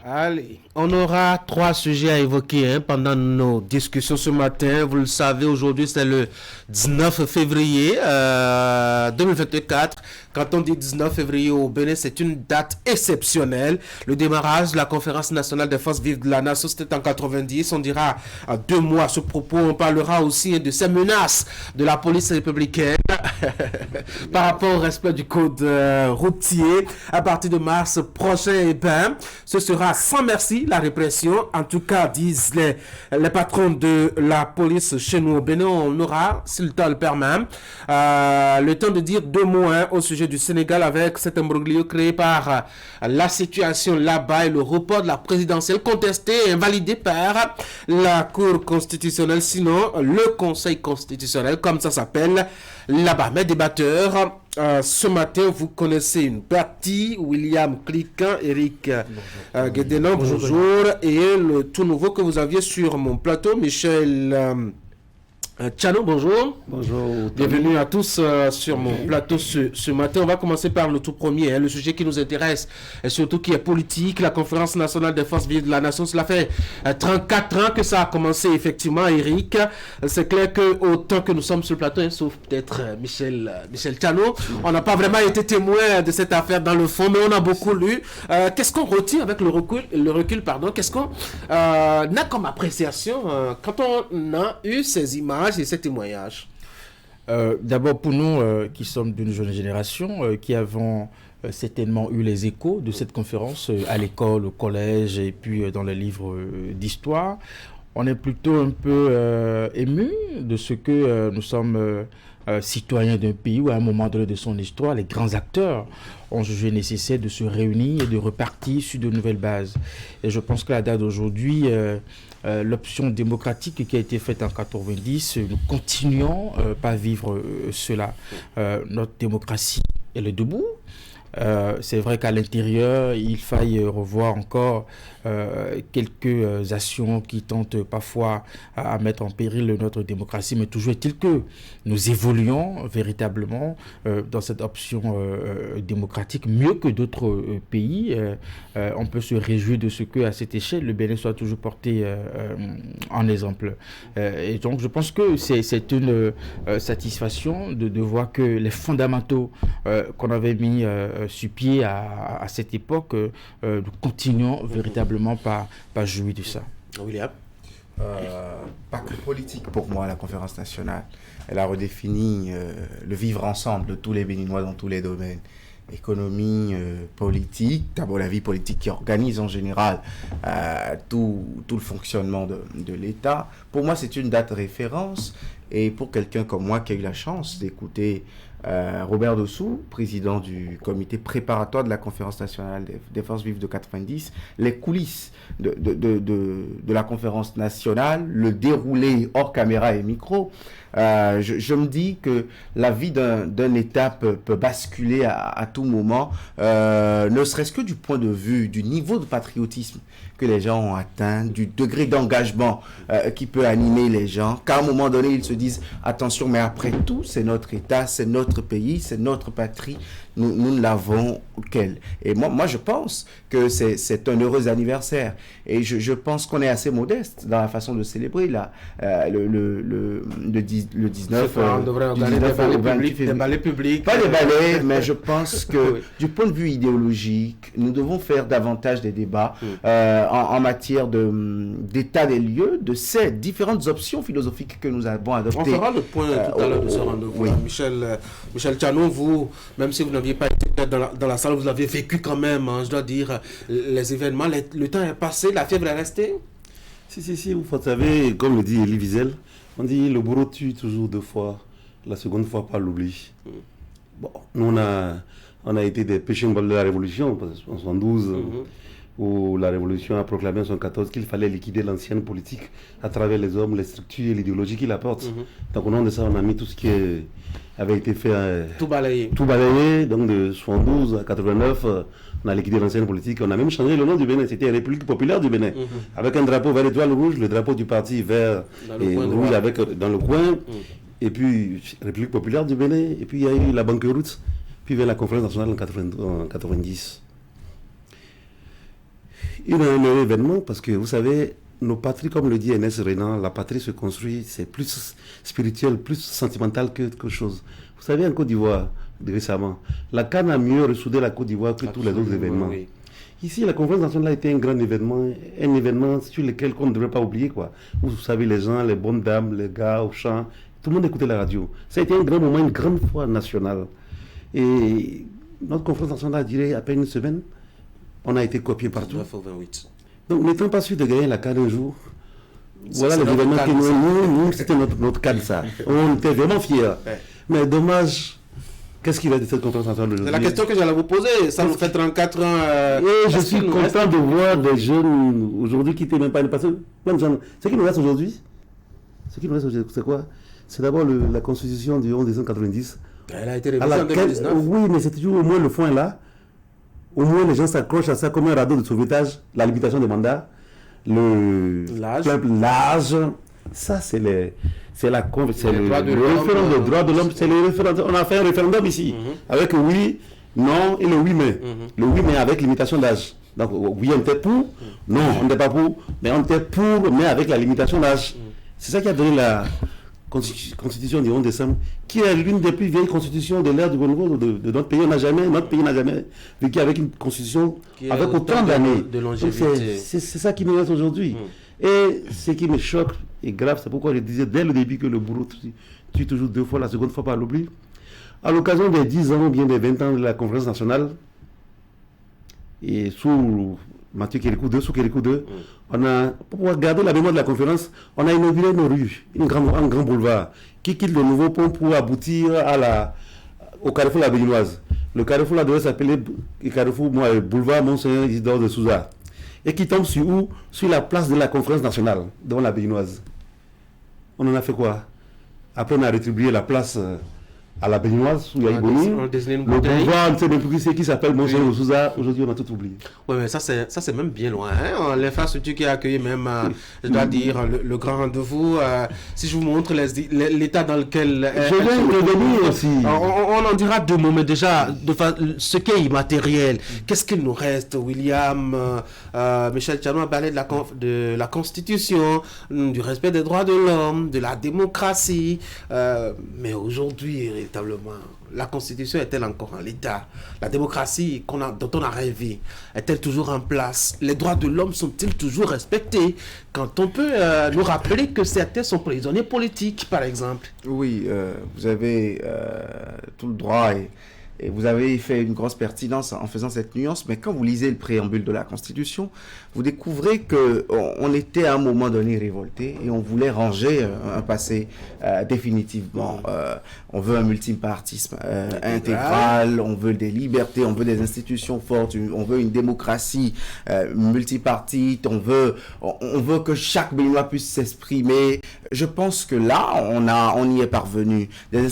Allez, on aura 3 sujets à évoquer pendant nos discussions ce matin. Vous le savez, aujourd'hui c'est le 19 février 2024. Quand on dit 19 février au Bénin, c'est une date exceptionnelle. Le démarrage de la conférence nationale des forces vives de la nation, c'était en 90. On dira à 2 mois à ce propos. On parlera aussi de ces menaces de la police républicaine par rapport au respect du code routier. À partir de mars prochain, ce sera sans merci la répression. En tout cas, disent les patrons de la police chez nous au Bénin. On aura, si le temps le permet, le temps de dire 2 mots au sujet du Sénégal avec cet imbroglio créé par la situation là-bas et le report de la présidentielle contesté et invalidé par la Cour constitutionnelle, sinon le Conseil constitutionnel, comme ça s'appelle là-bas. Mes débatteurs, ce matin, vous connaissez une partie, William Cliquin, Eric Guédenon, bonjour, et le tout nouveau que vous aviez sur mon plateau, Michel Tchano, bonjour. Bonjour. Bienvenue à tous sur mon plateau ce matin. On va commencer par le tout premier, le sujet qui nous intéresse, et surtout qui est politique, la conférence nationale des forces vives de la nation. Cela fait 34 ans que ça a commencé, effectivement, Eric. C'est clair que autant que nous sommes sur le plateau, sauf peut-être Michel Tchano, on n'a pas vraiment été témoin de cette affaire dans le fond, mais on a beaucoup lu. Qu'est-ce qu'on retire avec le recul, Qu'est-ce qu'on a comme appréciation quand on a eu ces images et ces témoignages? D'abord, pour nous qui sommes d'une jeune génération, qui avons certainement eu les échos de cette conférence à l'école, au collège et puis dans les livres d'histoire, on est plutôt un peu ému de ce que nous sommes citoyens d'un pays où à un moment donné de son histoire, les grands acteurs ont jugé nécessaire de se réunir et de repartir sur de nouvelles bases. Et je pense que la date d'aujourd'hui, l'option démocratique qui a été faite en 90, nous continuons par vivre cela. Notre démocratie, elle est debout. C'est vrai qu'à l'intérieur, il faille revoir encore quelques actions qui tentent parfois à mettre en péril notre démocratie, mais toujours est-il que nous évoluons véritablement dans cette option démocratique mieux que d'autres pays. On peut se réjouir de ce qu'à cette échelle, le Bénin soit toujours porté en exemple. Et donc, je pense que c'est une satisfaction de voir que les fondamentaux qu'on avait mis sur pied à cette époque, nous continuons véritablement pas jouir de ça. William? Pas que politique pour moi, la conférence nationale. Elle a redéfini le vivre ensemble de tous les Béninois dans tous les domaines. Économie, politique, d'abord la vie politique qui organise en général tout le fonctionnement de l'État. Pour moi, c'est une date référence. Et pour quelqu'un comme moi qui a eu la chance d'écouter Robert Dossou, président du comité préparatoire de la conférence nationale des forces vives de 90, les coulisses de la conférence nationale, le déroulé hors caméra et micro, je me dis que la vie d'un État peut basculer à tout moment, ne serait-ce que du point de vue du niveau de patriotisme que les gens ont atteint, du degré d'engagement qui peut animer les gens, qu'à un moment donné, ils se disent « Attention, mais après tout, c'est notre État, c'est notre pays, c'est notre patrie, nous ne l'avons qu'elle. » Et moi, je pense que c'est un heureux anniversaire. Et je pense qu'on est assez modeste dans la façon de célébrer le 19. On devrait organiser des ballets publics. Pas des ballets, mais je pense que oui, du point de vue idéologique, nous devons faire davantage des débats en matière d'état des lieux, de ces différentes options philosophiques que nous avons adoptées. On fera le point tout à l'heure de ce rendez-vous. Oui. Michel Tchano, vous, même si vous n'aviez pas été dans la salle, vous avez vécu quand même, je dois dire, les événements, le temps est passé, la fièvre est restée. Si, vous savez, comme le dit Elie Wiesel, on dit le bourreau tue toujours 2 fois, la seconde fois pas l'oubli. Bon, nous on a été des péchés de la Révolution, en 1972, où la Révolution a proclamé en 1914 qu'il fallait liquider l'ancienne politique à travers les hommes, les structures et l'idéologie qu'il apporte. Donc au nom de ça, on a mis tout ce qui avait été fait... tout balayé. Donc de 72 à 89, on a liquidé l'ancienne politique. On a même changé le nom du Bénin. C'était République populaire du Bénin. Avec un drapeau vert étoile rouge, le drapeau du parti vert et rouge dans le coin. Et puis République populaire du Bénin. Et puis il y a eu la banqueroute. Puis vers la conférence nationale en 90. un événement parce que vous savez, nos patries, comme le dit Ernest Renan, la patrie se construit, c'est plus spirituel, plus sentimental que quelque chose. Vous savez, en Côte d'Ivoire, récemment, la CAN a mieux ressoudé la Côte d'Ivoire que tous les autres événements. Oui. Ici, la conférence nationale a été un grand événement, un événement sur lequel on ne devrait pas oublier, quoi. Vous savez, les gens, les bonnes dames, les gars au chant, tout le monde écoutait la radio. Ça a été un grand moment, une grande foi nationale. Et notre conférence nationale a duré à peine une semaine. On a été copié partout. 9 au 28. Donc, n'étant pas sûr de gagner la CAN un jour, voilà les événements que nous c'était notre CAN, ça. On était vraiment fiers. Ouais. Mais dommage, qu'est-ce qu'il va de cette conférence nationale aujourd'hui? C'est la question que j'allais vous poser. Ça nous fait 34 ans. Et je suis content de voir des jeunes aujourd'hui qui n'étaient même pas... Parce que ce qui nous reste aujourd'hui, c'est quoi? C'est d'abord la constitution du 11 décembre 90. Elle a été révisée en 2019. Oui, mais c'est toujours au moins le point là. Au moins, les gens s'accrochent à ça comme un radeau de sauvetage, la limitation des mandats, l'âge. Ça, c'est le référendum des droits de l'homme. C'est le référendum. On a fait un référendum ici, avec oui, non et le oui, mais. Le oui, mais avec limitation d'âge. Donc, oui, on était pour, non, on n'était pas pour, mais on était pour, mais avec la limitation d'âge. C'est ça qui a donné la constitution du 11 décembre, qui est l'une des plus vieilles constitutions de l'ère du renouveau de notre pays. Notre pays n'a jamais vécu avec une constitution avec autant d'années. C'est ça qui nous reste aujourd'hui. Et ce qui me choque et grave, c'est pourquoi je disais dès le début que le bourreau tue toujours 2 fois, la seconde fois par l'oubli. À l'occasion des 10 ans ou bien des 20 ans de la conférence nationale, et sous Mathieu Kérékou II, on a, pour pouvoir garder la mémoire de la conférence, on a inauguré nos rues, un grand boulevard, qui quitte le nouveau pont pour aboutir au carrefour La Béninoise. Le carrefour là devait s'appeler boulevard Monseigneur Isidore de Souza. Et qui tombe sur la place de la conférence nationale, devant La Béninoise. On en a fait quoi? Après, on a rétribué la place à La Béninoise, sous Yaïboni. Le boulevard, on ne sait même plus qui s'appelle Monseigneur de Souza. Aujourd'hui, on a tout oublié. Oui, mais ça, c'est même bien loin. Hein? L'infrastructure qui a accueilli même, je dois dire, le grand rendez-vous. Si je vous montre l'état dans lequel... je vais revenir aussi. On en dira 2 mots, mais déjà, ce qui est immatériel, qu'est-ce qu'il nous reste, William? Michel Tchano a parlé de la Constitution, du respect des droits de l'homme, de la démocratie. Mais aujourd'hui, véritablement, la Constitution est-elle encore en l'état? La démocratie dont on a rêvé, est-elle toujours en place? Les droits de l'homme sont-ils toujours respectés? Quand on peut nous rappeler que certains sont prisonniers politiques, par exemple. Oui, vous avez tout le droit et vous avez fait une grosse pertinence en faisant cette nuance, mais quand vous lisez le préambule de la Constitution, vous découvrez qu'on était à un moment donné révolté et on voulait ranger un passé définitivement. On veut un multipartisme intégral, on veut des libertés, on veut des institutions fortes, on veut une démocratie multipartite, on veut que chaque Béninois puisse s'exprimer. Je pense que là, on y est parvenu. Des